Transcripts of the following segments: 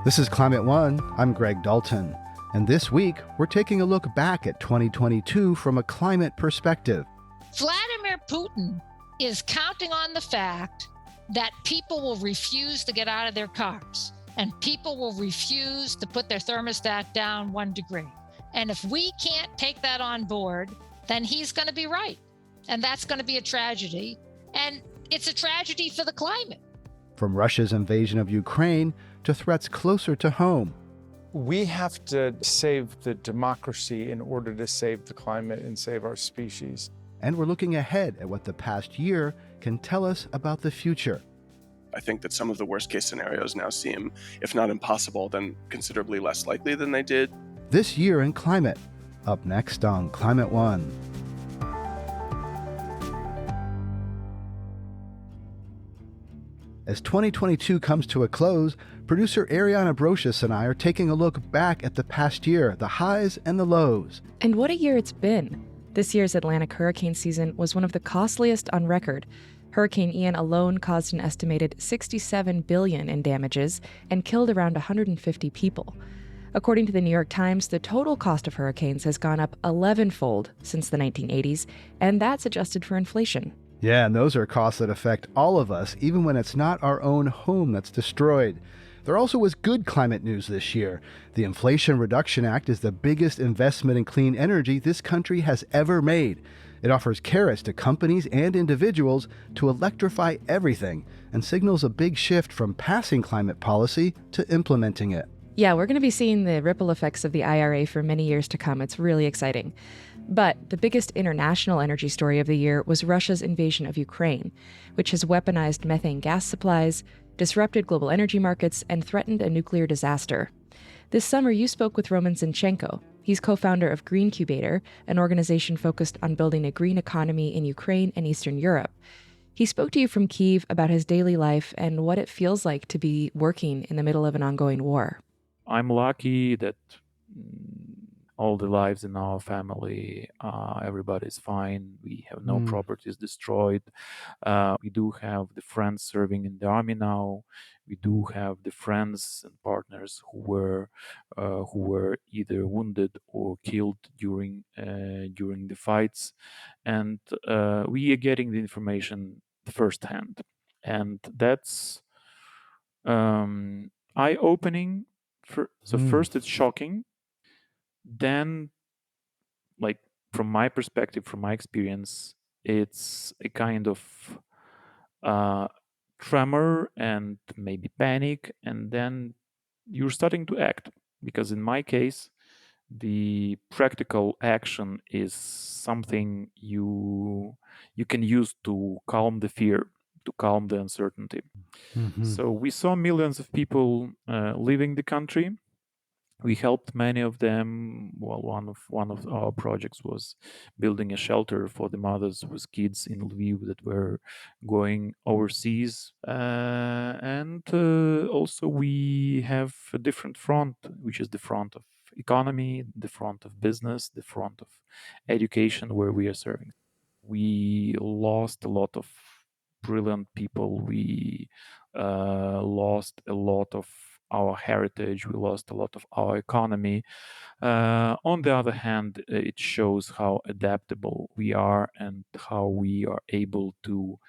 This is Climate One. I'm Greg Dalton. And this week, we're taking a look back at 2022 from a climate perspective. Vladimir Putin is counting on the fact that people will refuse to get out of their cars and people will refuse to put their thermostat down 1 degree. And if we can't take that on board, then he's going to be right. And that's going to be a tragedy. And it's a tragedy for the climate. From Russia's invasion of Ukraine to threats closer to home. We have to save the democracy in order to save the climate and save our species. And we're looking ahead at what the past year can tell us about the future. I think that some of the worst case scenarios now seem, if not impossible, then considerably less likely than they did. This year in climate, up next on Climate One. As 2022 comes to a close, producer Ariana Brocious and I are taking a look back at the past year, the highs and the lows. And what a year it's been. This year's Atlantic hurricane season was one of the costliest on record. Hurricane Ian alone caused an estimated $67 billion in damages and killed around 150 people. According to the New York Times, the total cost of hurricanes has gone up 11-fold since the 1980s, and that's adjusted for inflation. Yeah, and those are costs that affect all of us, even when it's not our own home that's destroyed. There also was good climate news this year. The Inflation Reduction Act is the biggest investment in clean energy this country has ever made. It offers carrots to companies and individuals to electrify everything and signals a big shift from passing climate policy to implementing it. Yeah, we're going to be seeing the ripple effects of the IRA for many years to come. It's really exciting. But the biggest international energy story of the year was Russia's invasion of Ukraine, which has weaponized methane gas supplies, disrupted global energy markets, and threatened a nuclear disaster. This summer, you spoke with Roman Zinchenko. He's co-founder of Greencubator, an organization focused on building a green economy in Ukraine and Eastern Europe. He spoke to you from Kyiv about his daily life and what it feels like to be working in the middle of an ongoing war. I'm lucky that all the lives in our family, everybody's fine. We have no properties destroyed. We do have the friends serving in the army now. We do have the friends and partners who were either wounded or killed during the fights, and we are getting the information firsthand, and that's eye-opening. First it's shocking, then, like, from my perspective, from my experience, it's a kind of tremor and maybe panic, and then you're starting to act, because in my case the practical action is something you can use to calm the fear, to calm the uncertainty. So we saw millions of people leaving the country. We helped many of them. Well, one of our projects was building a shelter for the mothers with kids in Lviv that were going overseas. And also we have a different front, which is the front of economy, the front of business, the front of education, where we are serving. We lost a lot of brilliant people. We lost a lot of our heritage. We lost a lot of our economy. On the other hand, it shows how adaptable we are and how we are able to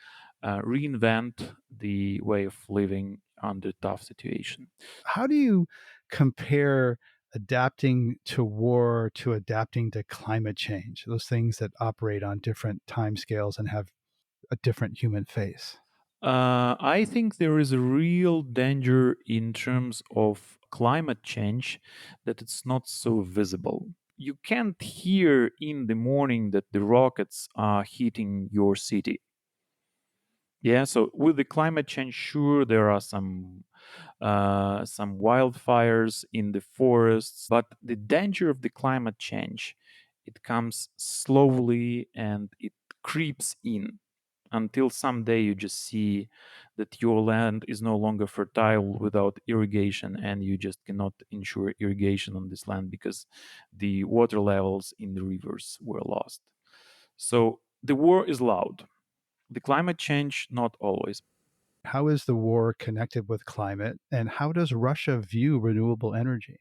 reinvent the way of living under tough situation. How do you compare adapting to war to adapting to climate change, those things that operate on different timescales and have a different human face? I think there is a real danger in terms of climate change that it's not so visible. You can't hear in the morning that the rockets are hitting your city. Yeah, so with the climate change, sure, there are some wildfires in the forests, but the danger of the climate change, it comes slowly and it creeps in until someday you just see that your land is no longer fertile without irrigation, and you just cannot ensure irrigation on this land because the water levels in the rivers were lost. So the war is loud. The climate change, not always. How is the war connected with climate, and how does Russia view renewable energy?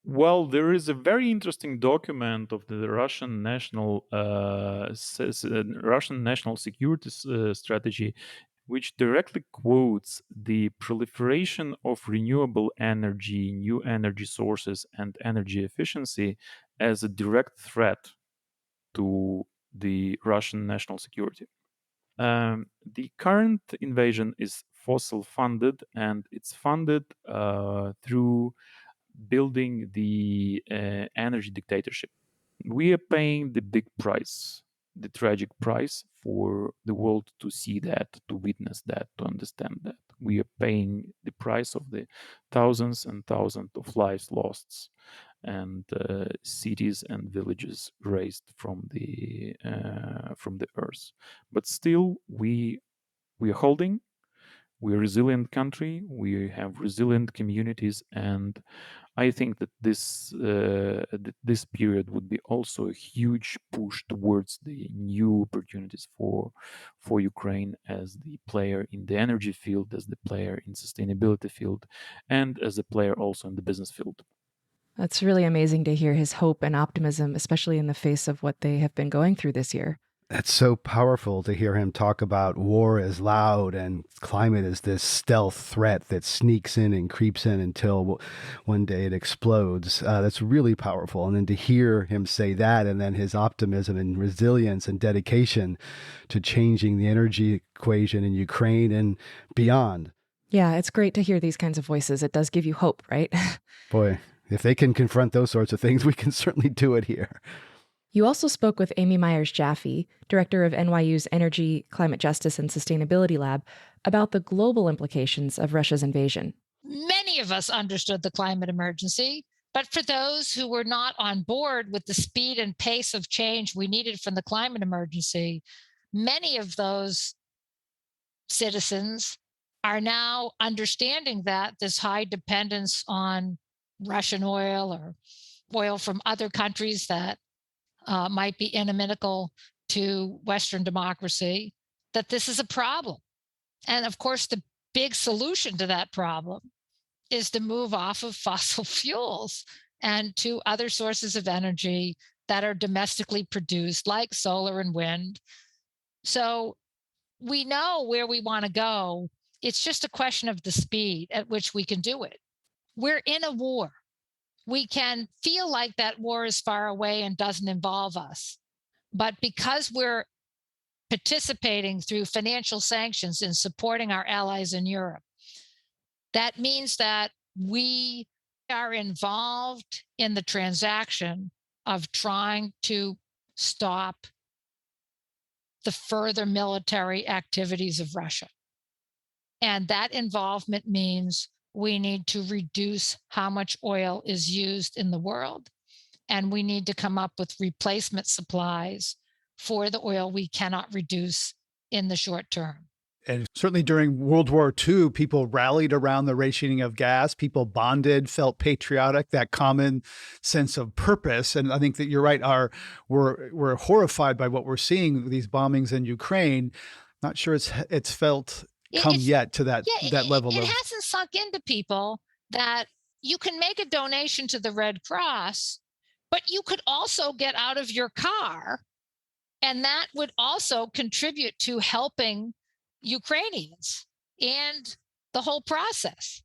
Well, there is a very interesting document of the Russian national security strategy, which directly quotes the proliferation of renewable energy, new energy sources, and energy efficiency as a direct threat to the Russian national security. The current invasion is fossil funded, and it's funded through building the energy dictatorship. We are paying the big price, the tragic price for the world to see that, to witness that, to understand that. We are paying the price of the thousands and thousands of lives lost and cities and villages razed from the earth. But still, we are holding. We're a resilient country. We have resilient communities, and I think that this period would be also a huge push towards the new opportunities for Ukraine as the player in the energy field, as the player in sustainability field, and as a player also in the business field. That's really amazing to hear his hope and optimism, especially in the face of what they have been going through this year. It's so powerful to hear him talk about war as loud and climate as this stealth threat that sneaks in and creeps in until one day it explodes. That's really powerful. And then to hear him say that, and then his optimism and resilience and dedication to changing the energy equation in Ukraine and beyond. Yeah, it's great to hear these kinds of voices. It does give you hope, right? Boy, if they can confront those sorts of things, we can certainly do it here. You also spoke with Amy Myers-Jaffe, director of NYU's Energy, Climate Justice, and Sustainability Lab, about the global implications of Russia's invasion. Many of us understood the climate emergency, but for those who were not on board with the speed and pace of change we needed from the climate emergency, many of those citizens are now understanding that this high dependence on Russian oil or oil from other countries that might be inimical to Western democracy, that this is a problem. And of course, the big solution to that problem is to move off of fossil fuels and to other sources of energy that are domestically produced, like solar and wind. So we know where we want to go. It's just a question of the speed at which we can do it. We're in a war. We can feel like that war is far away and doesn't involve us. But because we're participating through financial sanctions in supporting our allies in Europe, that means that we are involved in the transaction of trying to stop the further military activities of Russia. And that involvement means we need to reduce how much oil is used in the world, and we need to come up with replacement supplies for the oil we cannot reduce in the short term. And certainly during World War II, people rallied around the rationing of gas. People bonded, felt patriotic, that common sense of purpose. And I think that you're right. We're horrified by what we're seeing, these bombings in Ukraine. Not sure it's felt yet to that level. It hasn't sunk into people that you can make a donation to the Red Cross, but you could also get out of your car, and that would also contribute to helping Ukrainians and the whole process.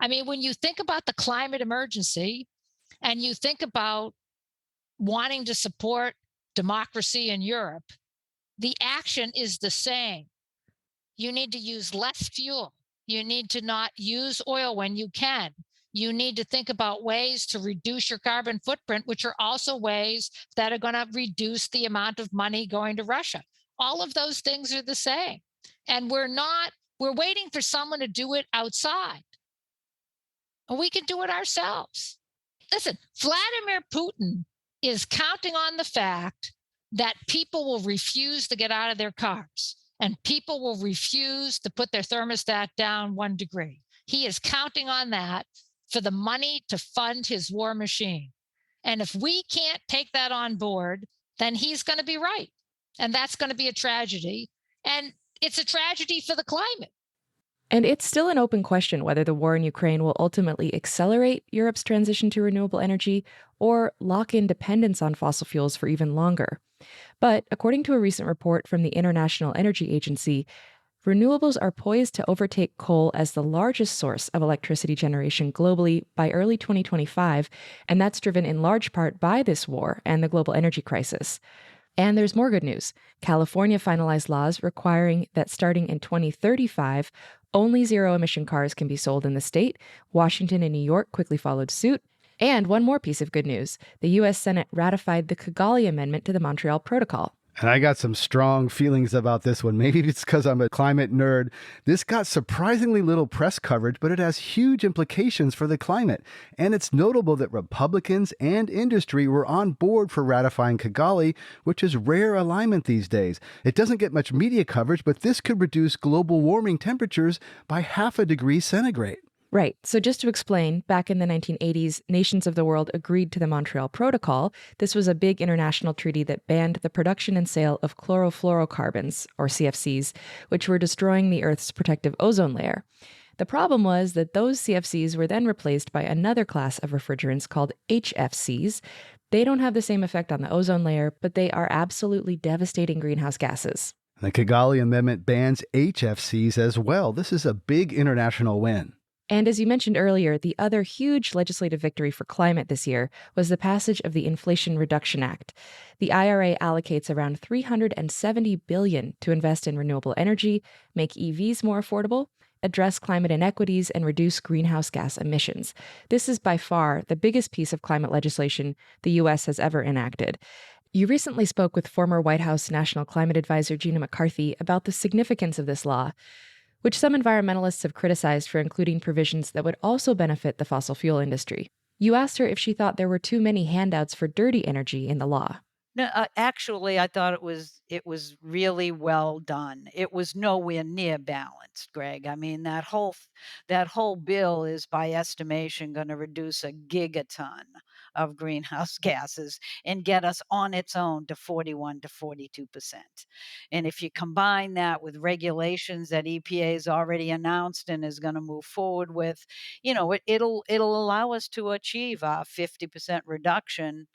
I mean, when you think about the climate emergency and you think about wanting to support democracy in Europe, the action is the same. You need to use less fuel. You need to not use oil when you can. You need to think about ways to reduce your carbon footprint, which are also ways that are going to reduce the amount of money going to Russia. All of those things are the same. And we're waiting for someone to do it outside. And we can do it ourselves. Listen, Vladimir Putin is counting on the fact that people will refuse to get out of their cars and people will refuse to put their thermostat down 1 degree. He is counting on that for the money to fund his war machine. And if we can't take that on board, then he's going to be right. And that's going to be a tragedy. And it's a tragedy for the climate. And it's still an open question whether the war in Ukraine will ultimately accelerate Europe's transition to renewable energy or lock in dependence on fossil fuels for even longer. But according to a recent report from the International Energy Agency, renewables are poised to overtake coal as the largest source of electricity generation globally by early 2025, and that's driven in large part by this war and the global energy crisis. And there's more good news. California finalized laws requiring that starting in 2035, only zero-emission cars can be sold in the state. Washington and New York quickly followed suit. And one more piece of good news. The U.S. Senate ratified the Kigali Amendment to the Montreal Protocol. And I got some strong feelings about this one. Maybe it's because I'm a climate nerd. This got surprisingly little press coverage, but it has huge implications for the climate. And it's notable that Republicans and industry were on board for ratifying Kigali, which is rare alignment these days. It doesn't get much media coverage, but this could reduce global warming temperatures by 0.5 degree centigrade. Right. So just to explain, back in the 1980s, nations of the world agreed to the Montreal Protocol. This was a big international treaty that banned the production and sale of chlorofluorocarbons, or CFCs, which were destroying the Earth's protective ozone layer. The problem was that those CFCs were then replaced by another class of refrigerants called HFCs. They don't have the same effect on the ozone layer, but they are absolutely devastating greenhouse gases. The Kigali Amendment bans HFCs as well. This is a big international win. And as you mentioned earlier, the other huge legislative victory for climate this year was the passage of the Inflation Reduction Act. The IRA allocates around $370 billion to invest in renewable energy, make EVs more affordable, address climate inequities, and reduce greenhouse gas emissions. This is by far the biggest piece of climate legislation the U.S. has ever enacted. You recently spoke with former White House National Climate Advisor Gina McCarthy about the significance of this law, which some environmentalists have criticized for including provisions that would also benefit the fossil fuel industry. You asked her if she thought there were too many handouts for dirty energy in the law. No, actually, I thought it was really well done. It was nowhere near balanced, Greg. I mean, that whole bill is, by estimation, going to reduce a gigaton of greenhouse gases and get us on its own to 41 to 42%. And if you combine that with regulations that EPA has already announced and is going to move forward with, it'll allow us to achieve a 50% reduction,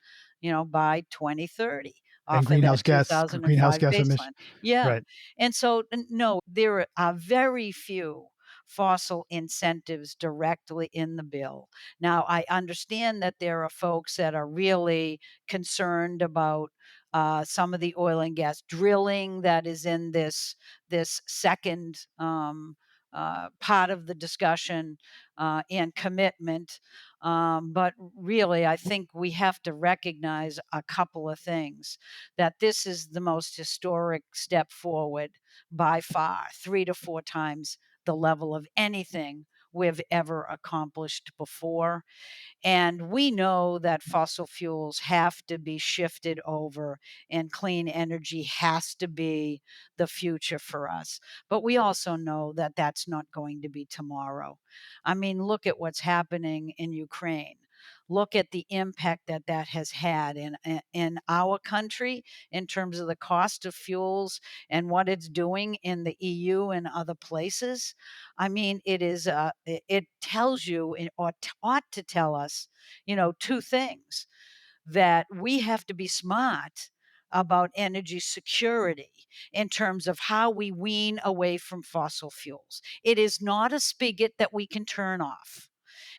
by 2030 And off of greenhouse that gas 2005 emissions. baseline. Yeah. Right. And so, no, there are very few fossil incentives directly in the bill. Now, I understand that there are folks that are really concerned about some of the oil and gas drilling that is in this second part of the discussion and commitment. But really, I think we have to recognize a couple of things, that this is the most historic step forward by far, 3 to 4 times the level of anything we've ever accomplished before. And we know that fossil fuels have to be shifted over and clean energy has to be the future for us. But we also know that that's not going to be tomorrow. I mean, look at what's happening in Ukraine. Look at the impact that has had in our country in terms of the cost of fuels and what it's doing in the EU and other places. I mean, it tells you, or ought to tell us, two things: that we have to be smart about energy security in terms of how we wean away from fossil fuels. It is not a spigot that we can turn off.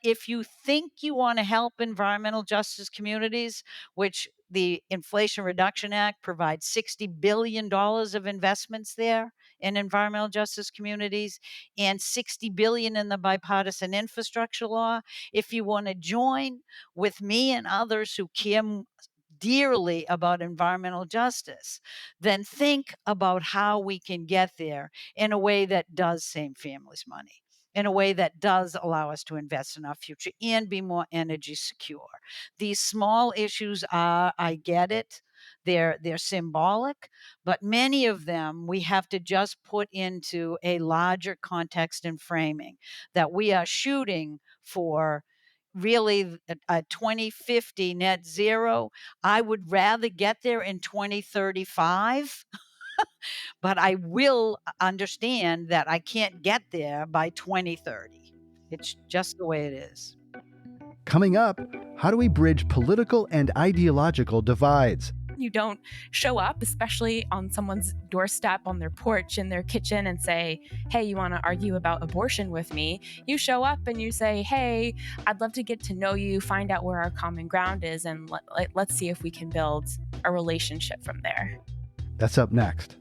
If you think you want to help environmental justice communities, which the Inflation Reduction Act provides $60 billion of investments there in environmental justice communities, and $60 billion in the bipartisan infrastructure law. If you want to join with me and others who care dearly about environmental justice, then think about how we can get there in a way that does save families money, in a way that does allow us to invest in our future and be more energy secure. These small issues are, I get it, they're symbolic, but many of them we have to just put into a larger context and framing, that we are shooting for really a 2050 net zero. I would rather get there in 2035 but I will understand that I can't get there by 2030. It's just the way it is. Coming up, how do we bridge political and ideological divides? You don't show up, especially on someone's doorstep, on their porch, in their kitchen, and say, hey, you want to argue about abortion with me? You show up and you say, hey, I'd love to get to know you, find out where our common ground is, and let's see if we can build a relationship from there. That's up next.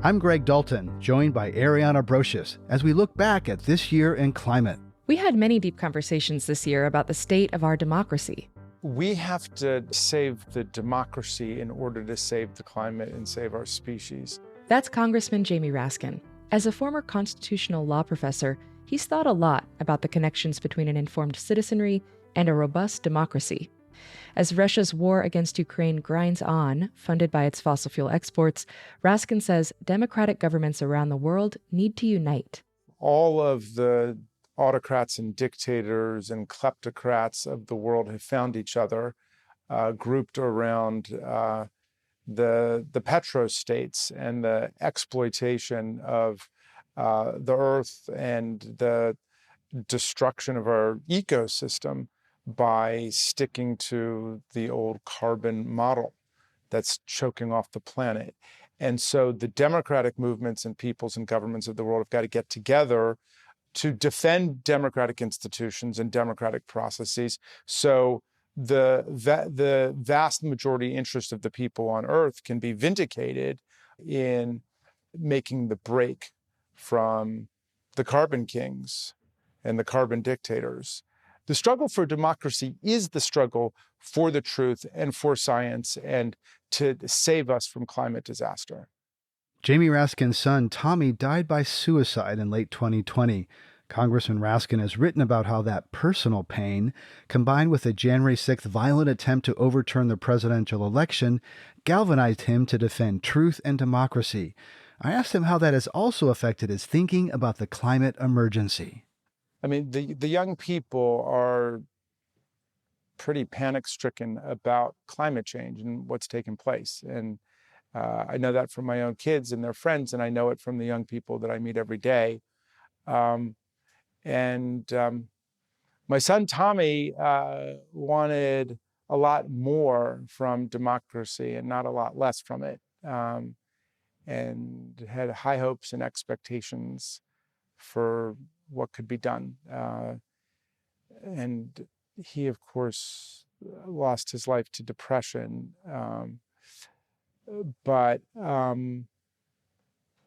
I'm Greg Dalton, joined by Ariana Brocious, as we look back at this year in climate. We had many deep conversations this year about the state of our democracy. We have to save the democracy in order to save the climate and save our species. That's Congressman Jamie Raskin. As a former constitutional law professor, he's thought a lot about the connections between an informed citizenry and a robust democracy. As Russia's war against Ukraine grinds on, funded by its fossil fuel exports, Raskin says democratic governments around the world need to unite. All of the autocrats and dictators and kleptocrats of the world have found each other, grouped around the petrostates and the exploitation of the earth and the destruction of our ecosystem by sticking to the old carbon model that's choking off the planet. And so the democratic movements and peoples and governments of the world have got to get together to defend democratic institutions and democratic processes. So the vast majority interest of the people on Earth can be vindicated in making the break from the carbon kings and the carbon dictators. The struggle for democracy is the struggle for the truth and for science and to save us from climate disaster. Jamie Raskin's son, Tommy, died by suicide in late 2020. Congressman Raskin has written about how that personal pain, combined with a January 6th violent attempt to overturn the presidential election, galvanized him to defend truth and democracy. I asked him how that has also affected his thinking about the climate emergency. I mean, the young people are pretty panic-stricken about climate change and what's taking place. And I know that from my own kids and their friends, and I know it from the young people that I meet every day. My son, Tommy, wanted a lot more from democracy and not a lot less from it, and had high hopes and expectations for what could be done. And he, of course, lost his life to depression. But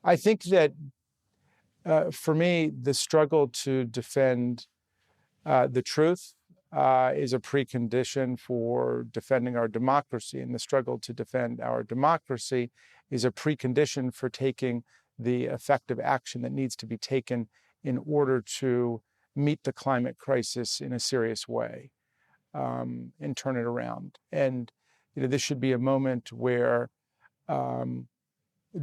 I think that for me, the struggle to defend the truth is a precondition for defending our democracy. And the struggle to defend our democracy is a precondition for taking the effective action that needs to be taken in order to meet the climate crisis in a serious way, and turn it around. And this should be a moment where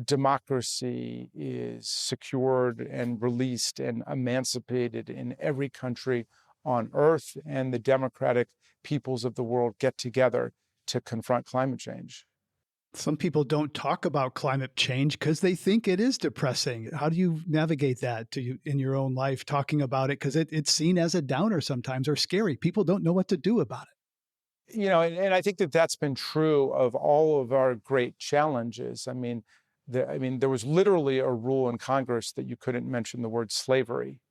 democracy is secured and released and emancipated in every country on Earth, and the democratic peoples of the world get together to confront climate change. Some people don't talk about climate change because they think it is depressing. How do you navigate that in your own life, talking about it? Because it's seen as a downer sometimes or scary. People don't know what to do about it. And I think that that's been true of all of our great challenges. I mean, there was literally a rule in Congress that you couldn't mention the word slavery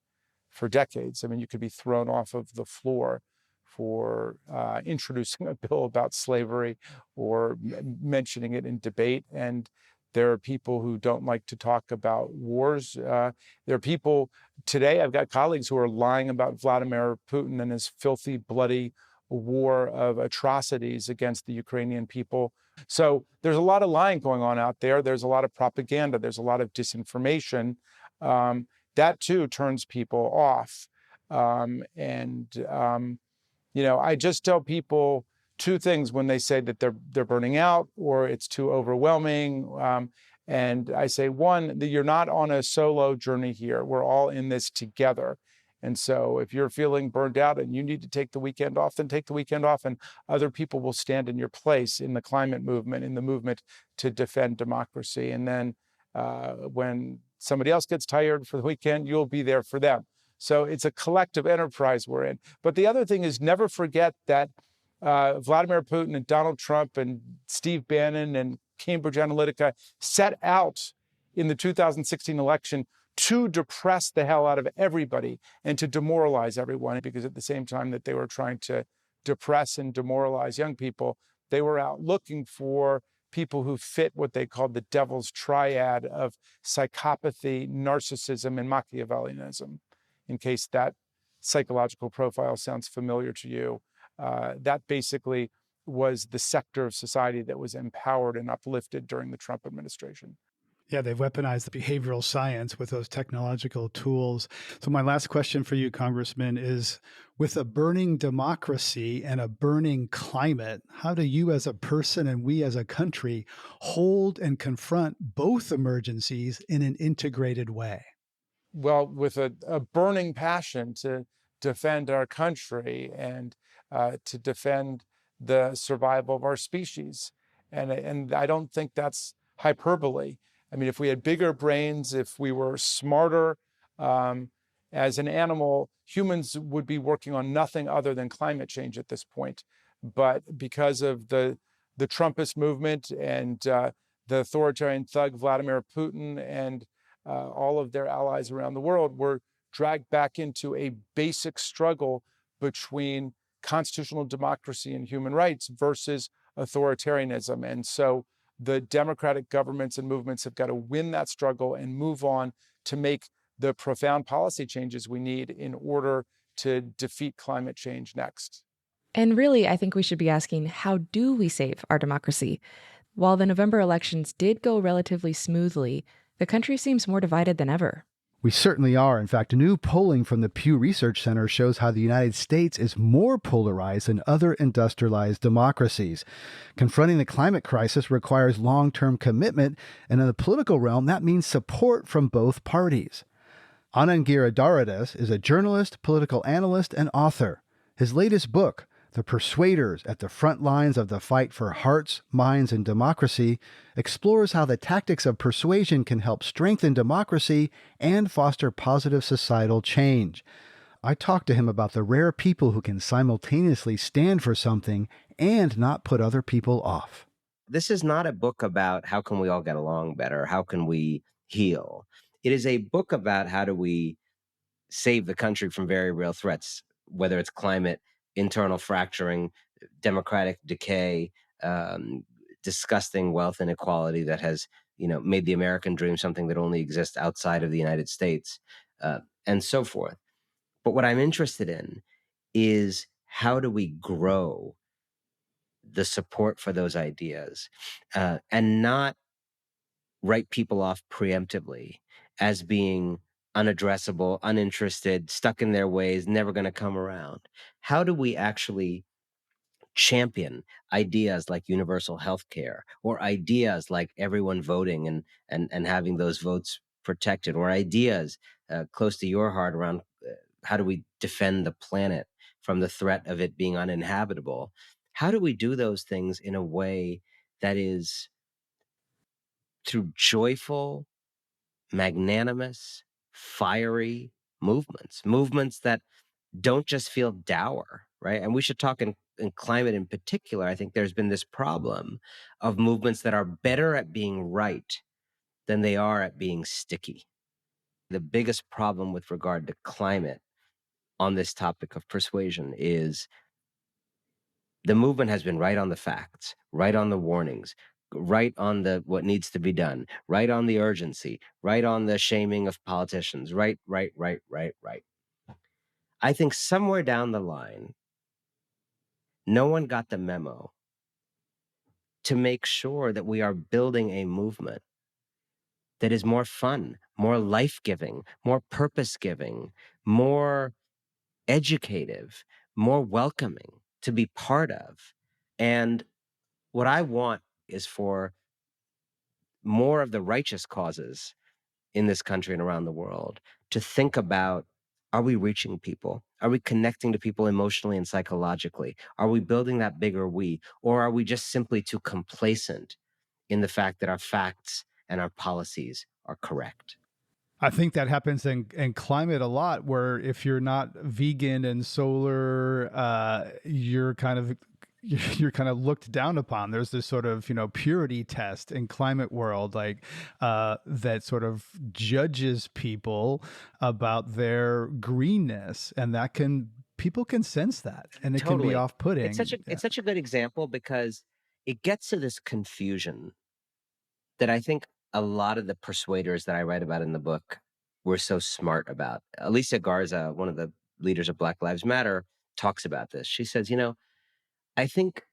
for decades. I mean, you could be thrown off of the floor for introducing a bill about slavery or mentioning it in debate. And there are people who don't like to talk about wars. There are people today, I've got colleagues who are lying about Vladimir Putin and his filthy, bloody war of atrocities against the Ukrainian people. So there's a lot of lying going on out there. There's a lot of propaganda. There's a lot of disinformation. That too turns people off. I just tell people two things when they say that they're burning out or it's too overwhelming. And I say, one, that you're not on a solo journey here. We're all in this together. And so if you're feeling burned out and you need to take the weekend off, then take the weekend off, and other people will stand in your place in the climate movement, in the movement to defend democracy. And then when somebody else gets tired for the weekend, you'll be there for them. So it's a collective enterprise we're in. But the other thing is, never forget that Vladimir Putin and Donald Trump and Steve Bannon and Cambridge Analytica set out in the 2016 election to depress the hell out of everybody and to demoralize everyone, because at the same time that they were trying to depress and demoralize young people, they were out looking for people who fit what they called the devil's triad of psychopathy, narcissism, and Machiavellianism. In case that psychological profile sounds familiar to you, that basically was the sector of society that was empowered and uplifted during the Trump administration. Yeah, they've weaponized the behavioral science with those technological tools. So my last question for you, Congressman, is with a burning democracy and a burning climate, how do you as a person and we as a country hold and confront both emergencies in an integrated way? Well, with a burning passion to defend our country and to defend the survival of our species. And I don't think that's hyperbole. I mean, if we had bigger brains, if we were smarter as an animal, humans would be working on nothing other than climate change at this point. But because of the Trumpist movement and the authoritarian thug Vladimir Putin and all of their allies around the world, were dragged back into a basic struggle between constitutional democracy and human rights versus authoritarianism. And so the democratic governments and movements have got to win that struggle and move on to make the profound policy changes we need in order to defeat climate change next. And really, I think we should be asking, how do we save our democracy? While the November elections did go relatively smoothly, the country seems more divided than ever. We certainly are. In fact, new polling from the Pew Research Center shows how the United States is more polarized than other industrialized democracies. Confronting the climate crisis requires long-term commitment, and in the political realm, that means support from both parties. Anand Giridharadas is a journalist, political analyst, and author. His latest book, The Persuaders at the Front Lines of the Fight for Hearts, Minds, and Democracy, explores how the tactics of persuasion can help strengthen democracy and foster positive societal change. I talked to him about the rare people who can simultaneously stand for something and not put other people off. This is not a book about how can we all get along better, how can we heal. It is a book about how do we save the country from very real threats, whether it's climate, internal fracturing, democratic decay, disgusting wealth inequality that has, made the American dream something that only exists outside of the United States, and so forth. But what I'm interested in is how do we grow the support for those ideas and not write people off preemptively as being unaddressable, uninterested, stuck in their ways, never going to come around. How do we actually champion ideas like universal health care, or ideas like everyone voting and having those votes protected, or ideas close to your heart around how do we defend the planet from the threat of it being uninhabitable? How do we do those things in a way that is through joyful, magnanimous, fiery movements that don't just feel dour, right? And we should talk in climate in particular. I think there's been this problem of movements that are better at being right than they are at being sticky. The biggest problem with regard to climate on this topic of persuasion is the movement has been right on the facts, right on the warnings, right on the what needs to be done, right on the urgency, right on the shaming of politicians, right. I think somewhere down the line, no one got the memo to make sure that we are building a movement that is more fun, more life-giving, more purpose-giving, more educative, more welcoming to be part of. And what I want is for more of the righteous causes in this country and around the world to think about Are we reaching people? Are we connecting to people emotionally and psychologically? Are we building that bigger we? Or are we just simply too complacent in the fact that our facts and our policies are correct? I think that happens in climate a lot, where if you're not vegan and solar, you're kind of looked down upon. There's this sort of, purity test in climate world, like that sort of judges people about their greenness, and people can sense that, and it can be Totally. off-putting. It's such a good example because it gets to this confusion that I think a lot of the persuaders that I write about in the book were so smart about. Alicia Garza, one of the leaders of Black Lives Matter, talks about this. She says, I think,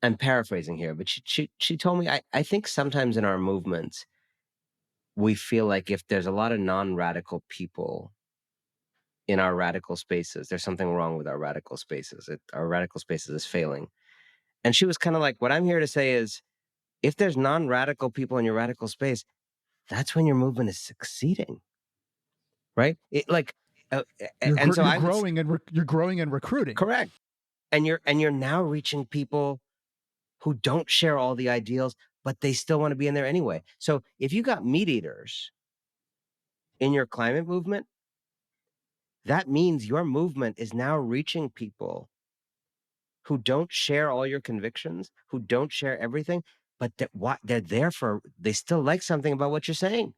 I'm paraphrasing here, but she told me, I think sometimes in our movements, we feel like if there's a lot of non-radical people in our radical spaces, there's something wrong with our radical spaces. Our radical spaces is failing. And she was kind of like, what I'm here to say is, if there's non-radical people in your radical space, that's when your movement is succeeding, right? You're growing and recruiting. Correct. And you're now reaching people who don't share all the ideals, but they still want to be in there anyway. So if you got meat eaters in your climate movement, that means your movement is now reaching people who don't share all your convictions, who don't share everything, but they're there for, they still like something about what you're saying.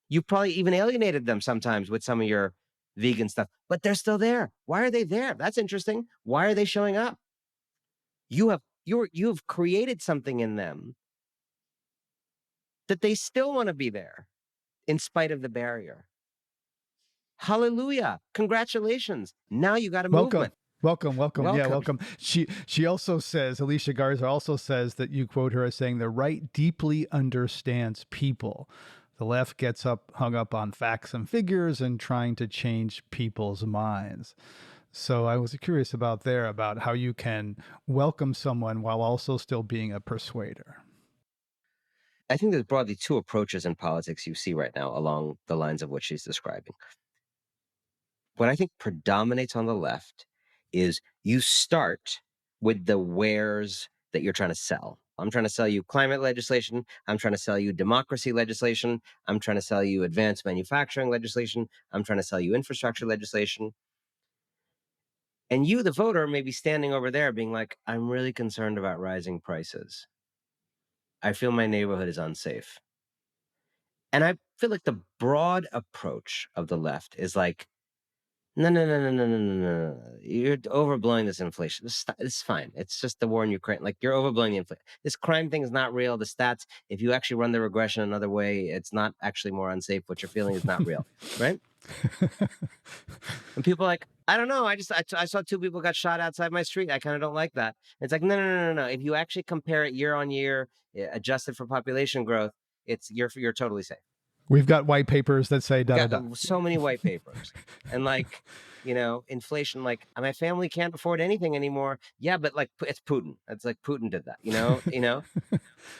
You probably even alienated them sometimes with some of your vegan stuff, but they're still there. Why are they there? That's interesting. Why are they showing up? You've created something in them that they still want to be there in spite of the barrier. Hallelujah. Congratulations. Now you got a movement. Welcome. Yeah, welcome. She also says, Alicia Garza also says that you quote her as saying, the right deeply understands people. The left gets hung up on facts and figures and trying to change people's minds. So I was curious about how you can welcome someone while also still being a persuader. I think there's broadly two approaches in politics you see right now along the lines of what she's describing. What I think predominates on the left is you start with the wares that you're trying to sell. I'm trying to sell you climate legislation. I'm trying to sell you democracy legislation. I'm trying to sell you advanced manufacturing legislation. I'm trying to sell you infrastructure legislation. And you, the voter, may be standing over there being like, I'm really concerned about rising prices. I feel my neighborhood is unsafe. And I feel like the broad approach of the left is like, no. You're overblowing this inflation. It's fine. It's just the war in Ukraine. Like, you're overblowing the inflation. This crime thing is not real. The stats, if you actually run the regression another way, it's not actually more unsafe. What you're feeling is not real, right? And people are like, I don't know. I saw 2 people got shot outside my street. I kind of don't like that. It's like, no. If you actually compare it year on year, adjusted for population growth, you're totally safe. We've got white papers that say da. So many white papers. And like, inflation, like, my family can't afford anything anymore. Yeah, but like, it's Putin. It's like Putin did that,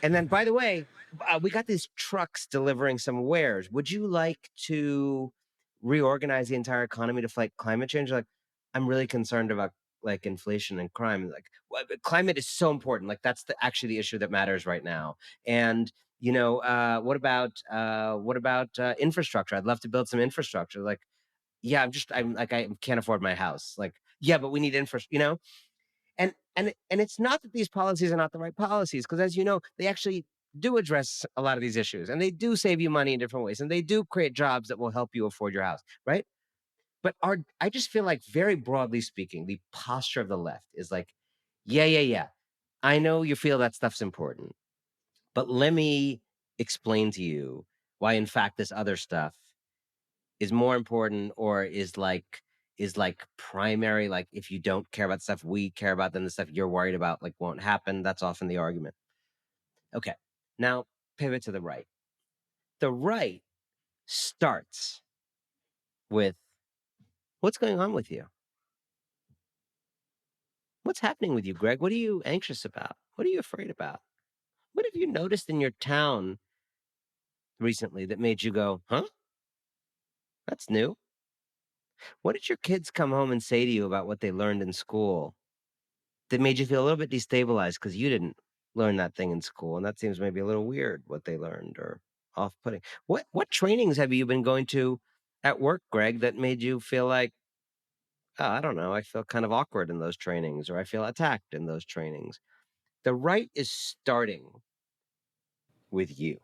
And then, by the way, we got these trucks delivering some wares. Would you like to reorganize the entire economy to fight climate change? Like, I'm really concerned about like inflation and crime. Like, climate is so important. Like, that's actually the issue that matters right now. And what about infrastructure? I'd love to build some infrastructure. Like, yeah, I can't afford my house. Like, yeah, but we need infrastructure, and it's not that these policies are not the right policies, because as you know, they actually do address a lot of these issues, and they do save you money in different ways, and they do create jobs that will help you afford your house, right? But I just feel like, very broadly speaking, the posture of the left is like, yeah. I know you feel that stuff's important, but let me explain to you why, in fact, this other stuff is more important, or is like primary. Like, if you don't care about the stuff we care about, then the stuff you're worried about like won't happen. That's often the argument. Okay, now pivot to the right. The right starts with, what's going on with you? What's happening with you, Greg? What are you anxious about? What are you afraid about? What have you noticed in your town recently that made you go, huh? That's new. What did your kids come home and say to you about what they learned in school that made you feel a little bit destabilized because you didn't learn that thing in school? And that seems maybe a little weird what they learned or off-putting. What trainings have you been going to at work, Greg, that made you feel like, oh, I don't know, I feel kind of awkward in those trainings, or I feel attacked in those trainings? The right is starting with you.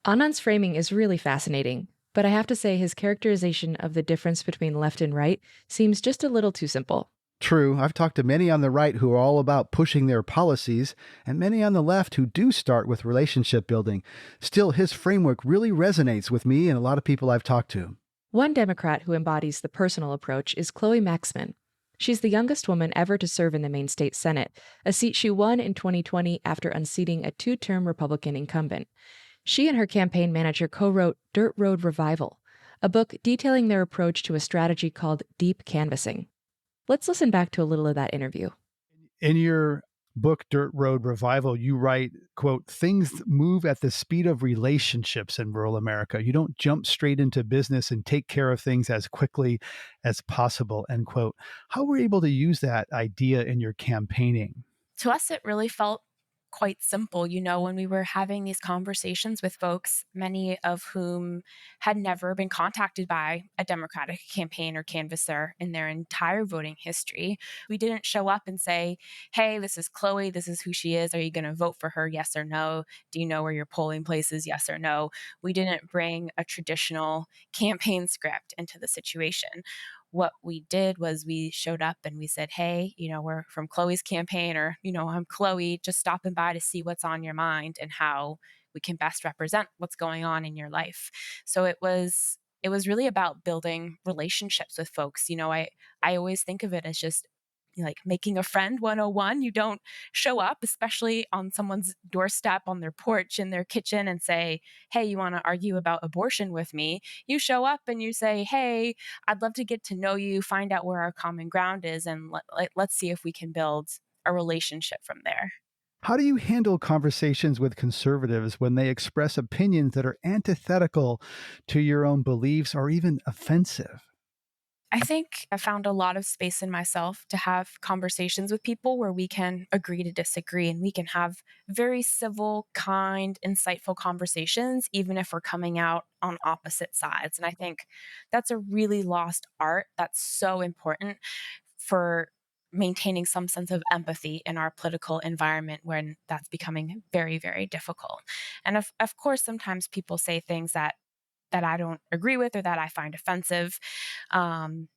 Anand's framing is really fascinating, but I have to say his characterization of the difference between left and right seems just a little too simple. True, I've talked to many on the right who are all about pushing their policies, and many on the left who do start with relationship building. Still, his framework really resonates with me and a lot of people I've talked to. One Democrat who embodies the personal approach is Chloe Maxman. She's the youngest woman ever to serve in the Maine State Senate, a seat she won in 2020 after unseating a two-term Republican incumbent. She and her campaign manager co-wrote Dirt Road Revival, a book detailing their approach to a strategy called deep canvassing. Let's listen back to a little of that interview. In your book, Dirt Road Revival, you write, quote, "Things move at the speed of relationships in rural America. You don't jump straight into business and take care of things as quickly as possible," end quote. How were you able to use that idea in your campaigning? To us, it really felt quite simple. When we were having these conversations with folks, many of whom had never been contacted by a Democratic campaign or canvasser in their entire voting history, we didn't show up and say, hey, this is Chloe, this is who she is. Are you going to vote for her? Yes or no? Do you know where your polling place is? Yes or no? We didn't bring a traditional campaign script into the situation. What we did was we showed up and we said, hey, we're from Chloe's campaign, or, I'm Chloe, just stopping by to see what's on your mind and how we can best represent what's going on in your life. So it was really about building relationships with folks. I always think of it as just like making a friend 101. You don't show up, especially on someone's doorstep, on their porch, in their kitchen, and say, hey, you want to argue about abortion with me? You show up and you say, hey, I'd love to get to know you, find out where our common ground is, and let's see if we can build a relationship from there. How do you handle conversations with conservatives when they express opinions that are antithetical to your own beliefs or even offensive? I think I found a lot of space in myself to have conversations with people where we can agree to disagree, and we can have very civil, kind, insightful conversations, even if we're coming out on opposite sides. And I think that's a really lost art that's so important for maintaining some sense of empathy in our political environment when that's becoming very, very difficult. And of course, sometimes people say things that I don't agree with or that I find offensive. Um,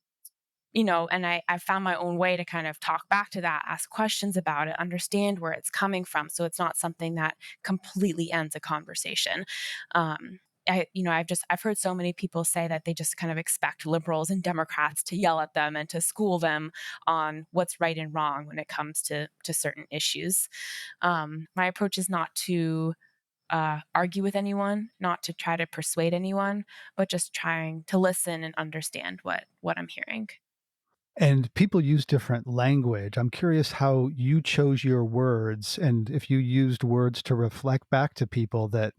and I found my own way to kind of talk back to that, ask questions about it, understand where it's coming from. So it's not something that completely ends a conversation. I've heard so many people say that they just kind of expect liberals and Democrats to yell at them and to school them on what's right and wrong when it comes to certain issues. My approach is not to argue with anyone, not to try to persuade anyone, but just trying to listen and understand what I'm hearing. And people use different language. I'm curious how you chose your words and if you used words to reflect back to people that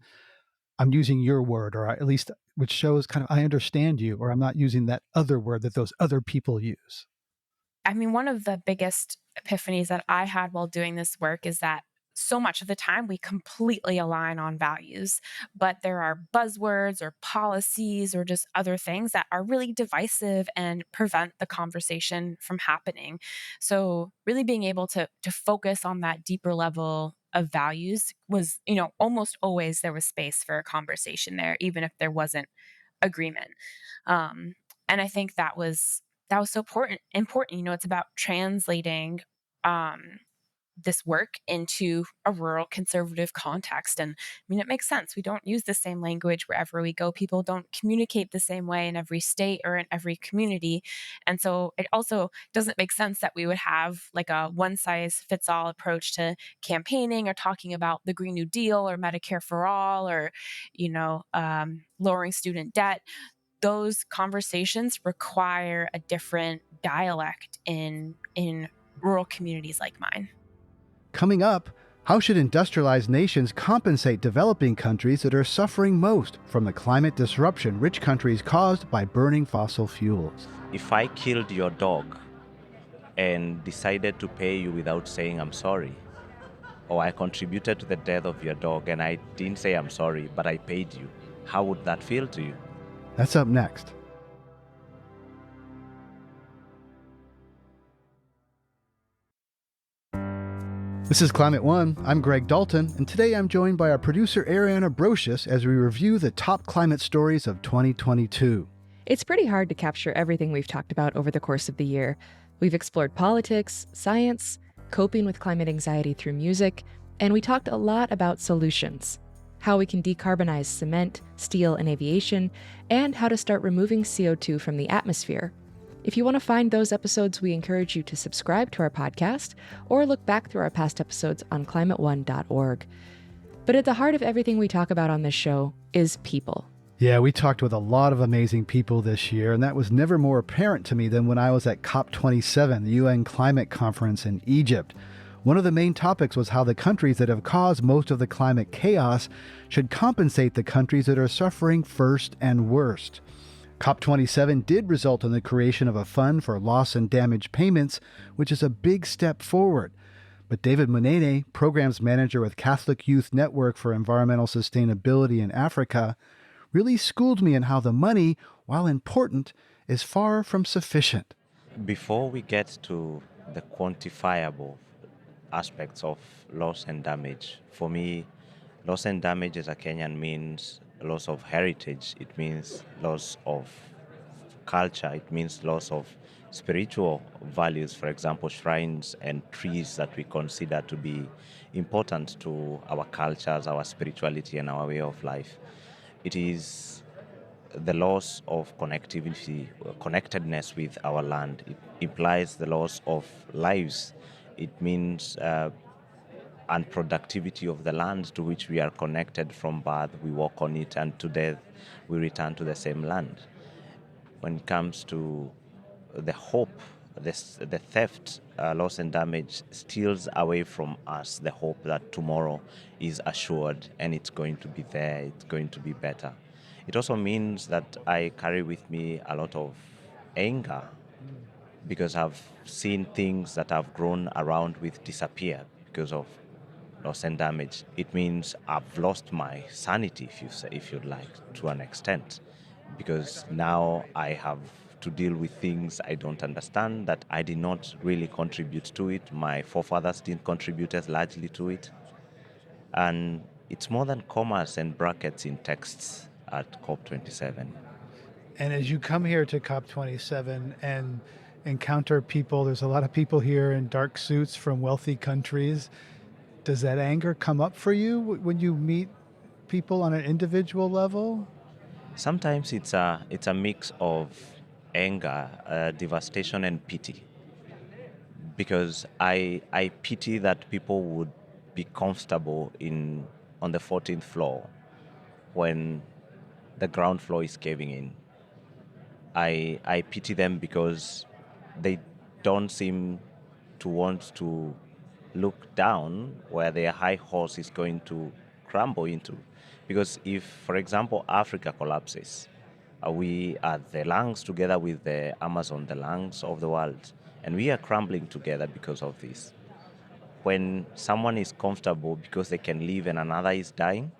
I'm using your word, or at least which shows kind of I understand you, or I'm not using that other word that those other people use. I mean, one of the biggest epiphanies that I had while doing this work is that so much of the time we completely align on values, but there are buzzwords or policies or just other things that are really divisive and prevent the conversation from happening. So really being able to focus on that deeper level of values was, almost always there was space for a conversation there, even if there wasn't agreement. And I think that was so important. It's about translating this work into a rural conservative context. And I mean, it makes sense. We don't use the same language wherever we go. People don't communicate the same way in every state or in every community. And so it also doesn't make sense that we would have like a one size fits all approach to campaigning or talking about the Green New Deal or Medicare for all or, lowering student debt. Those conversations require a different dialect in rural communities like mine. Coming up, How should industrialized nations compensate developing countries that are suffering most from the climate disruption rich countries caused by burning fossil fuels? If I killed your dog and decided to pay you without saying I'm sorry, or I contributed to the death of your dog and I didn't say I'm sorry, but I paid you, how would that feel to you? That's up next. This is Climate One. I'm Greg Dalton, and today I'm joined by our producer Ariana Brocious as we review the top climate stories of 2022. It's pretty hard to capture everything we've talked about over the course of the year. We've explored politics, science, coping with climate anxiety through music, and we talked a lot about solutions. How we can decarbonize cement, steel, and aviation, and how to start removing CO2 from the atmosphere. If you want to find those episodes, we encourage you to subscribe to our podcast or look back through our past episodes on climateone.org. But at the heart of everything we talk about on this show is people. Yeah, we talked with a lot of amazing people this year, and that was never more apparent to me than when I was at COP27, the UN Climate Conference in Egypt. One of the main topics was how the countries that have caused most of the climate chaos should compensate the countries that are suffering first and worst. COP27 did result in the creation of a fund for loss and damage payments, which is a big step forward. But David Munene, programs manager with Catholic Youth Network for Environmental Sustainability in Africa, really schooled me in how the money, while important, is far from sufficient. Before we get to the quantifiable aspects of loss and damage, for me, loss and damage as a Kenyan means loss of heritage, it means loss of culture, it means loss of spiritual values, for example, shrines and trees that we consider to be important to our cultures, our spirituality, and our way of life. It is the loss of connectedness with our land. It implies the loss of lives. It means unproductivity of the land to which we are connected from birth. We walk on it, and to death we return to the same land. When it comes to the hope, the theft, loss and damage steals away from us the hope that tomorrow is assured and it's going to be there, it's going to be better. It also means that I carry with me a lot of anger because I've seen things that I've grown around with disappear because of loss and damage. It means I've lost my sanity, if you'd like, to an extent, because now I have to deal with things I don't understand, that I did not really contribute to it. My forefathers didn't contribute as largely to it. And it's more than commas and brackets in texts at COP27. And as you come here to COP27 and encounter people, there's a lot of people here in dark suits from wealthy countries. Does that anger come up for you when you meet people on an individual level? Sometimes it's a mix of anger, devastation, and pity. Because I pity that people would be comfortable on the 14th floor when the ground floor is caving in. I pity them because they don't seem to want to look down where their high horse is going to crumble into. Because if, for example, Africa collapses, we are the lungs together with the Amazon, the lungs of the world, and we are crumbling together because of this. When someone is comfortable because they can live and another is dying,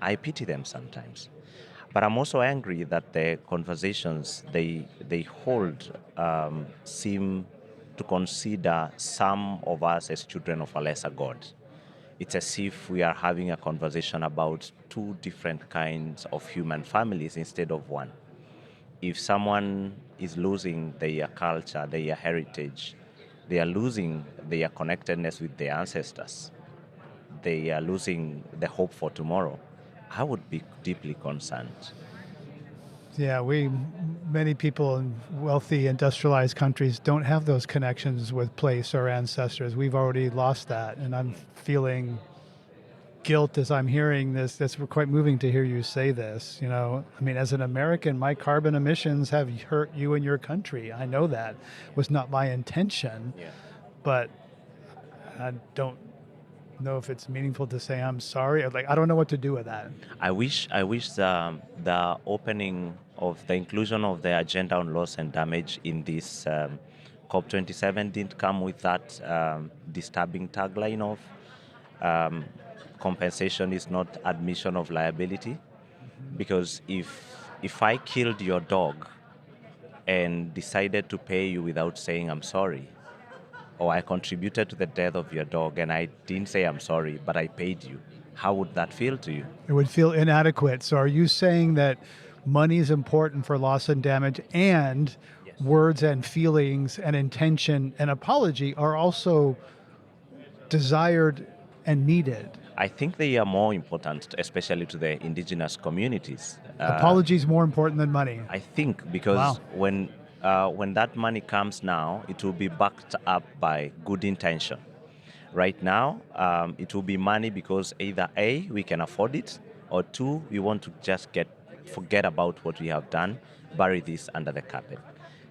I pity them sometimes. But I'm also angry that the conversations they hold seem to consider some of us as children of a lesser God. It's as if we are having a conversation about two different kinds of human families instead of one. If someone is losing their culture, their heritage, they are losing their connectedness with their ancestors, they are losing the hope for tomorrow, I would be deeply concerned. Yeah, many people in wealthy industrialized countries don't have those connections with place or ancestors. We've already lost that, and I'm feeling guilt as I'm hearing this. That's quite moving to hear you say this. You know, I mean, as an American, my carbon emissions have hurt you and your country. I know that was not my intention, but I know if it's meaningful to say I'm sorry. Like, I don't know what to do with that. I wish the opening of the inclusion of the agenda on loss and damage in this COP27 didn't come with that disturbing tagline of um, compensation is not admission of liability. Because if I killed your dog and decided to pay you without saying I'm sorry, or I contributed to the death of your dog and I didn't say I'm sorry, but I paid you, how would that feel to you? It would feel inadequate. So are you saying that money is important for loss and damage, and words and feelings and intention and apology are also desired and needed? I think they are more important, especially to the indigenous communities. Apology is more important than money. I think because when that money comes now, it will be backed up by good intention. Right now, it will be money because either A, we can afford it, or two, we want to just forget about what we have done, bury this under the carpet.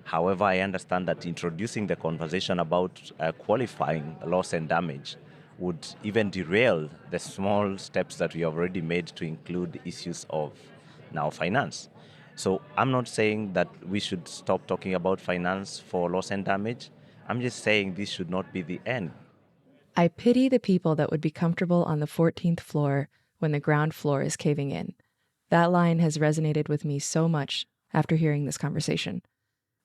However, I understand that introducing the conversation about qualifying loss and damage would even derail the small steps that we have already made to include issues of now finance. So I'm not saying that we should stop talking about finance for loss and damage. I'm just saying this should not be the end. I pity the people that would be comfortable on the 14th floor when the ground floor is caving in. That line has resonated with me so much after hearing this conversation.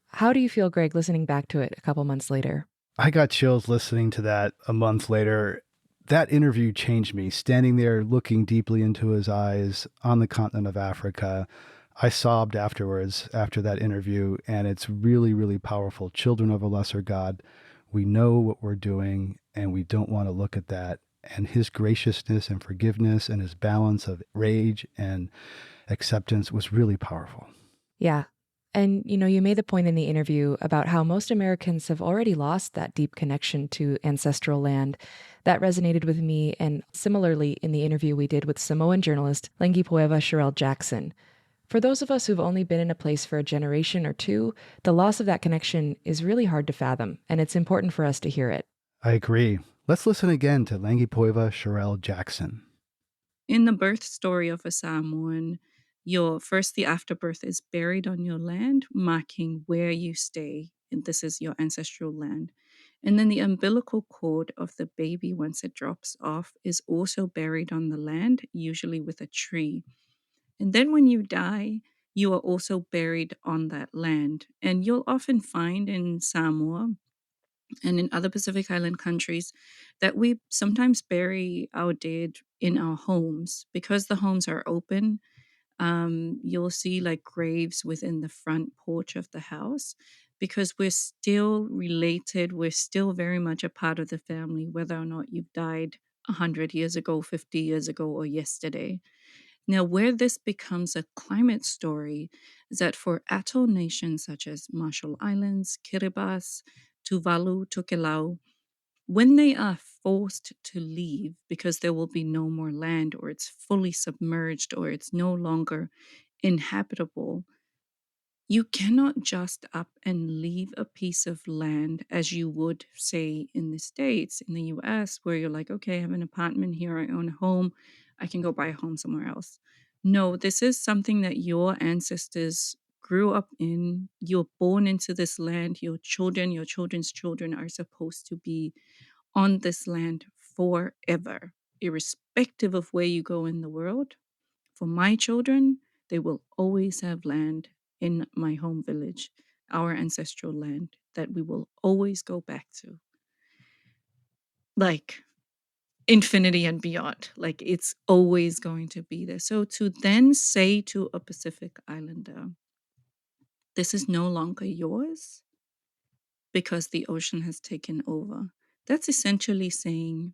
How do you feel, Greg, listening back to it a couple months later? I got chills listening to that a month later. That interview changed me. Standing there looking deeply into his eyes on the continent of Africa, I sobbed afterwards after that interview, and it's really, really powerful. Children of a lesser God, we know what we're doing, and we don't want to look at that. And his graciousness and forgiveness and his balance of rage and acceptance was really powerful. Yeah. And, you made the point in the interview about how most Americans have already lost that deep connection to ancestral land. That resonated with me, and similarly in the interview we did with Samoan journalist Lengipoeva Sherelle Jackson. For those of us who've only been in a place for a generation or two, the loss of that connection is really hard to fathom, and it's important for us to hear it. I agree. Let's listen again to Lengipoeva Sherelle Jackson. In the birth story of a Samoan, the afterbirth is buried on your land, marking where you stay, and this is your ancestral land. And then the umbilical cord of the baby, once it drops off, is also buried on the land, usually with a tree. And then when you die, you are also buried on that land. And you'll often find in Samoa and in other Pacific Island countries that we sometimes bury our dead in our homes because the homes are open. You'll see like graves within the front porch of the house because we're still related. We're still very much a part of the family, whether or not you've died 100 years ago, 50 years ago, or yesterday. Now, where this becomes a climate story is that for atoll nations such as Marshall Islands, Kiribati, Tuvalu, Tokelau, when they are forced to leave because there will be no more land or it's fully submerged or it's no longer inhabitable, you cannot just up and leave a piece of land as you would, say, in the States, in the US, where you're like, okay, I have an apartment here, I own a home, I can go buy a home somewhere else. No, this is something that your ancestors grew up in. You're born into this land. Your children, your children's children are supposed to be on this land forever, irrespective of where you go in the world. For my children, they will always have land in my home village, our ancestral land that we will always go back to. Like infinity and beyond. Like it's always going to be there. So to then say to a Pacific Islander, this is no longer yours because the ocean has taken over, that's essentially saying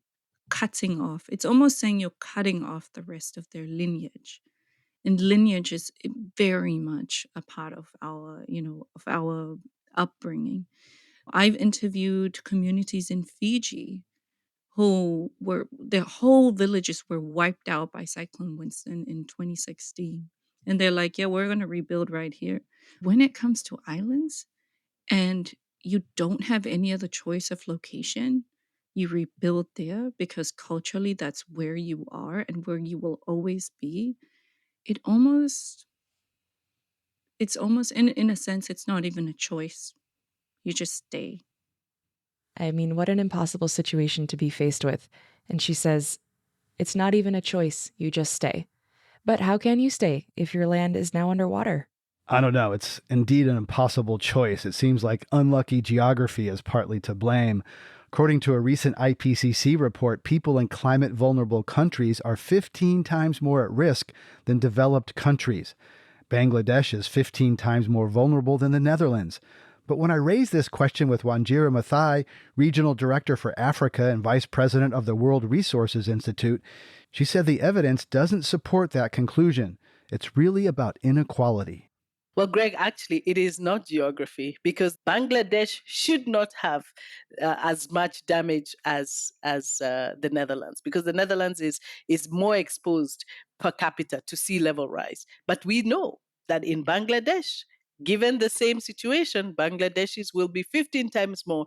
cutting off. It's almost saying you're cutting off the rest of their lineage. And lineage is very much a part of our, of our upbringing. I've interviewed communities in Fiji who their whole villages were wiped out by Cyclone Winston in 2016. And they're like, yeah, we're going to rebuild right here. When it comes to islands and you don't have any other choice of location, you rebuild there because culturally that's where you are and where you will always be, it's almost in a sense, it's not even a choice. You just stay. I mean, what an impossible situation to be faced with. And she says, it's not even a choice, you just stay. But how can you stay if your land is now underwater? I don't know. It's indeed an impossible choice. It seems like unlucky geography is partly to blame. According to a recent IPCC report, people in climate vulnerable countries are 15 times more at risk than developed countries. Bangladesh is 15 times more vulnerable than the Netherlands. But when I raised this question with Wanjira Mathai, Regional Director for Africa and Vice President of the World Resources Institute, she said the evidence doesn't support that conclusion. It's really about inequality. Well, Greg, actually, it is not geography because Bangladesh should not have as much damage as the Netherlands, because the Netherlands is more exposed per capita to sea level rise. But we know that in Bangladesh, given the same situation, Bangladeshis will be 15 times more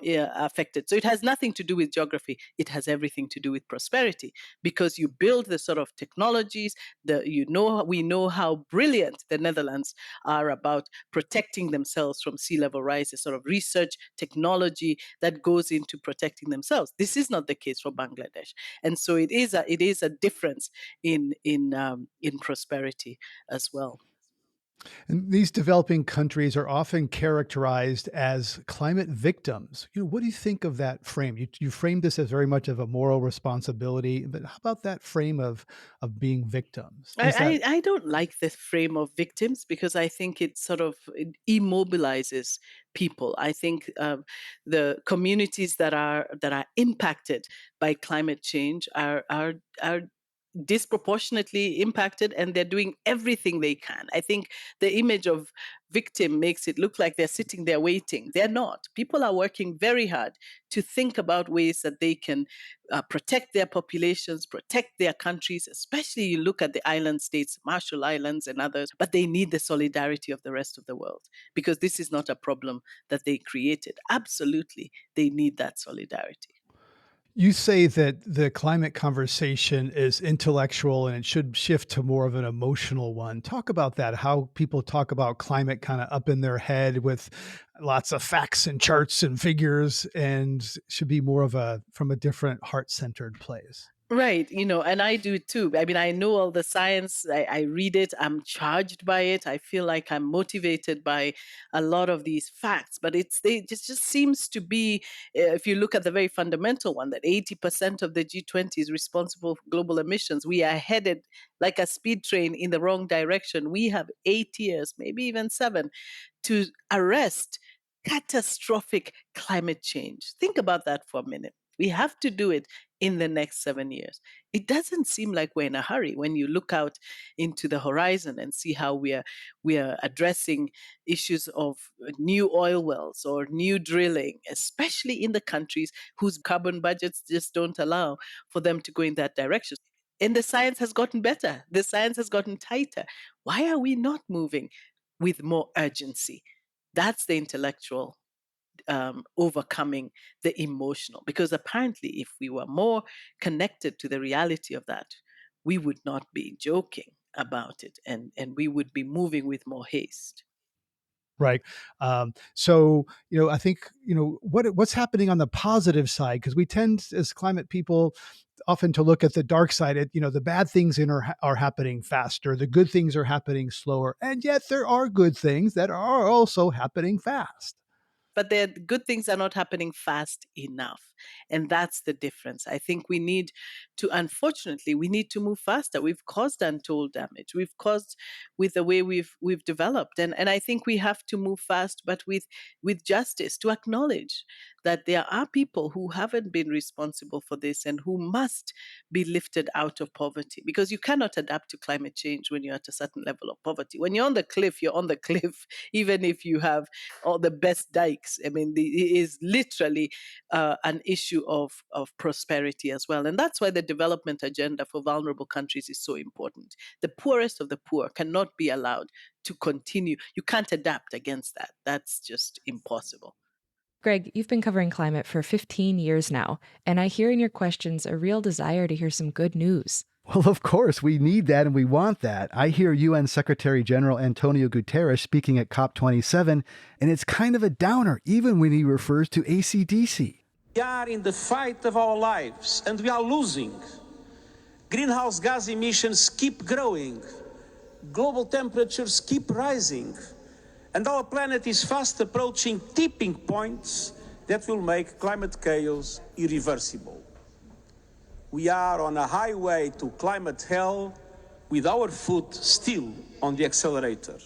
affected. So it has nothing to do with geography. It has everything to do with prosperity, because you build the sort of technologies, we know how brilliant the Netherlands are about protecting themselves from sea level rise, the sort of research technology that goes into protecting themselves. This is not the case for Bangladesh, and so it is a difference in prosperity as well. And these developing countries are often characterized as climate victims. What do you think of that frame? You framed this as very much of a moral responsibility, but how about that frame of being victims? I don't like the frame of victims because I think it it immobilizes people. I think the communities that are impacted by climate change are disproportionately impacted, and they're doing everything they can. I think the image of victim makes it look like they're sitting there waiting. They're not. People are working very hard to think about ways that they can protect their populations, protect their countries, especially you look at the island states, Marshall Islands and others, but they need the solidarity of the rest of the world because this is not a problem that they created. Absolutely, they need that solidarity. You say that the climate conversation is intellectual and it should shift to more of an emotional one. Talk about that, how people talk about climate kind of up in their head with lots of facts and charts and figures, and should be more of from a different heart-centered place. Right, and I do too. I mean, I know all the science, I read it, I'm charged by it, I feel like I'm motivated by a lot of these facts, but it just seems to be, if you look at the very fundamental one, that 80% of the G20 is responsible for global emissions. We are headed like a speed train in the wrong direction. We have 8 years, maybe even 7, to arrest catastrophic climate change. Think about that for a minute. We have to do it in the next 7 years. It doesn't seem like we're in a hurry when you look out into the horizon and see how we are addressing issues of new oil wells or new drilling, especially in the countries whose carbon budgets just don't allow for them to go in that direction. And the science has gotten better. The science has gotten tighter. Why are we not moving with more urgency? That's the intellectual overcoming the emotional. Because apparently, if we were more connected to the reality of that, we would not be joking about it, and we would be moving with more haste. Right. So, I think, what's happening on the positive side, because we tend as climate people often to look at the dark side. The bad things are happening faster. The good things are happening slower. And yet there are good things that are also happening fast. But the good things are not happening fast enough. And that's the difference. I think unfortunately, we need to move faster. We've caused untold damage. We've caused with the way we've developed. And I think we have to move fast, but with justice, to acknowledge that there are people who haven't been responsible for this and who must be lifted out of poverty, because you cannot adapt to climate change when you're at a certain level of poverty. When you're on the cliff, you're on the cliff, even if you have all the best dikes. I mean, it is literally an issue of prosperity as well. And that's why the development agenda for vulnerable countries is so important. The poorest of the poor cannot be allowed to continue. You can't adapt against that. That's just impossible. Greg, you've been covering climate for 15 years now, and I hear in your questions a real desire to hear some good news. Well, of course, we need that and we want that. I hear UN Secretary General Antonio Guterres speaking at COP27, and it's kind of a downer, even when he refers to AC/DC. We are in the fight of our lives, and we are losing. Greenhouse gas emissions keep growing. Global temperatures keep rising. And our planet is fast approaching tipping points that will make climate chaos irreversible. We are on a highway to climate hell with our foot still on the accelerator.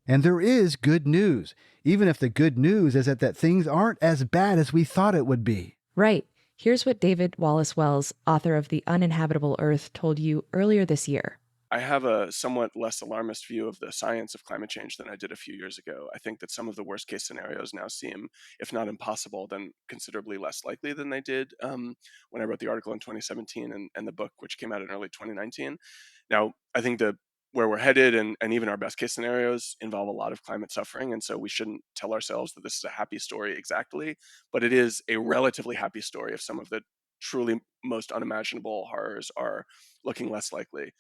And there is good news, even if the good news is that things aren't as bad as we thought it would be. Right. Here's what David Wallace Wells, author of The Uninhabitable Earth, told you earlier this year. I have a somewhat less alarmist view of the science of climate change than I did a few years ago. I think that some of the worst case scenarios now seem, if not impossible, then considerably less likely than they did when I wrote the article in 2017 and the book, which came out in early 2019. Now, I think that where we're headed and even our best case scenarios involve a lot of climate suffering. And so we shouldn't tell ourselves that this is a happy story exactly, but it is a relatively happy story if some of the truly most unimaginable horrors are looking less likely.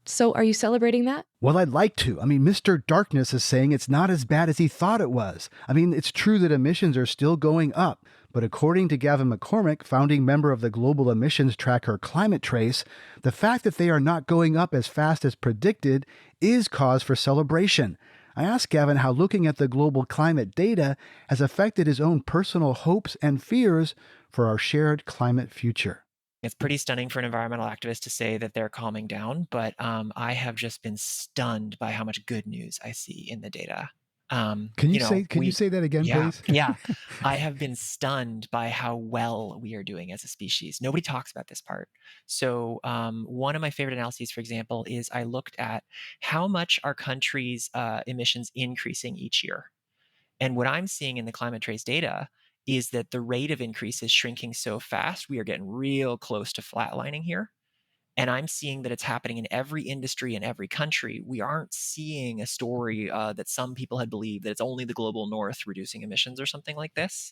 So are you celebrating that? Well, I'd like to. Mr. Darkness is saying it's not as bad as he thought it was. It's true that emissions are still going up, but according to Gavin McCormick, founding member of the global emissions tracker Climate Trace, the fact that they are not going up as fast as predicted is cause for celebration. I asked Gavin how looking at the global climate data has affected his own personal hopes and fears for our shared climate future. It's pretty stunning for an environmental activist to say that they're calming down, but I have just been stunned by how much good news I see in the data. Can you say that again, please? Yeah. I have been stunned by how well we are doing as a species. Nobody talks about this part. So one of my favorite analyses, for example, is I looked at how much our country's emissions increasing each year. And what I'm seeing in the Climate Trace data is that the rate of increase is shrinking so fast, we are getting real close to flatlining here. And I'm seeing that it's happening in every industry in every country. We aren't seeing a story that some people had believed that it's only the global north reducing emissions or something like this.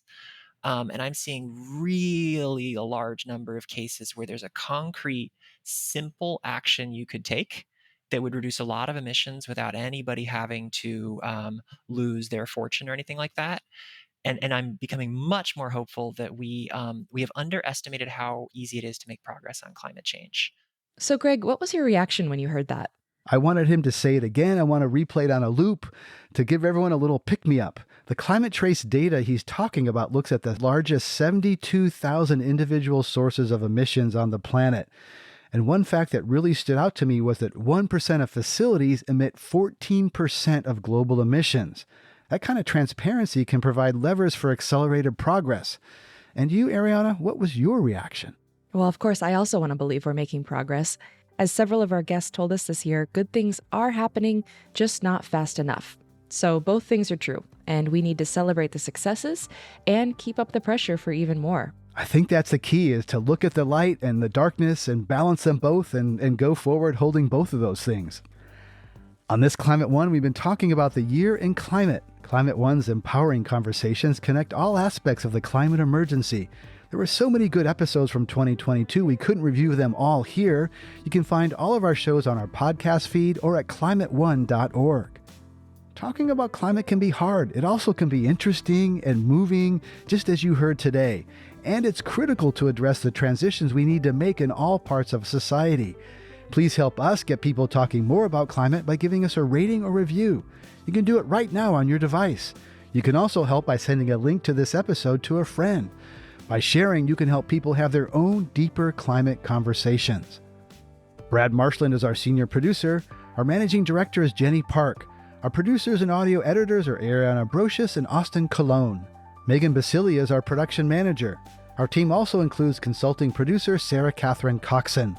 And I'm seeing really a large number of cases where there's a concrete, simple action you could take that would reduce a lot of emissions without anybody having to lose their fortune or anything like that. And I'm becoming much more hopeful that we have underestimated how easy it is to make progress on climate change. So, Greg, what was your reaction when you heard that? I wanted him to say it again. I want to replay it on a loop to give everyone a little pick-me-up. The Climate Trace data he's talking about looks at the largest 72,000 individual sources of emissions on the planet. And one fact that really stood out to me was that 1% of facilities emit 14% of global emissions. That kind of transparency can provide levers for accelerated progress. And you, Ariana, what was your reaction? Well, of course, I also want to believe we're making progress. As several of our guests told us this year, good things are happening, just not fast enough. So both things are true, and we need to celebrate the successes and keep up the pressure for even more. I think that's the key, is to look at the light and the darkness and balance them both and go forward holding both of those things. On this Climate One, we've been talking about the year in climate. Climate One's empowering conversations connect all aspects of the climate emergency. There were so many good episodes from 2022, we couldn't review them all here. You can find all of our shows on our podcast feed or at climateone.org. Talking about climate can be hard. It also can be interesting and moving, just as you heard today. And it's critical to address the transitions we need to make in all parts of society. Please help us get people talking more about climate by giving us a rating or review. You can do it right now on your device. You can also help by sending a link to this episode to a friend. By sharing, you can help people have their own deeper climate conversations. Brad Marshland is our senior producer. Our managing director is Jenny Park. Our producers and audio editors are Ariana Brocious and Austin Colon. Megan Basilia is our production manager. Our team also includes consulting producer Sarah Catherine Coxon.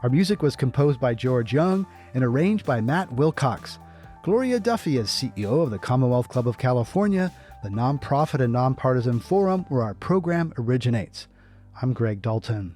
Our music was composed by George Young and arranged by Matt Wilcox. Gloria Duffy is CEO of the Commonwealth Club of California, the nonprofit and nonpartisan forum where our program originates. I'm Greg Dalton.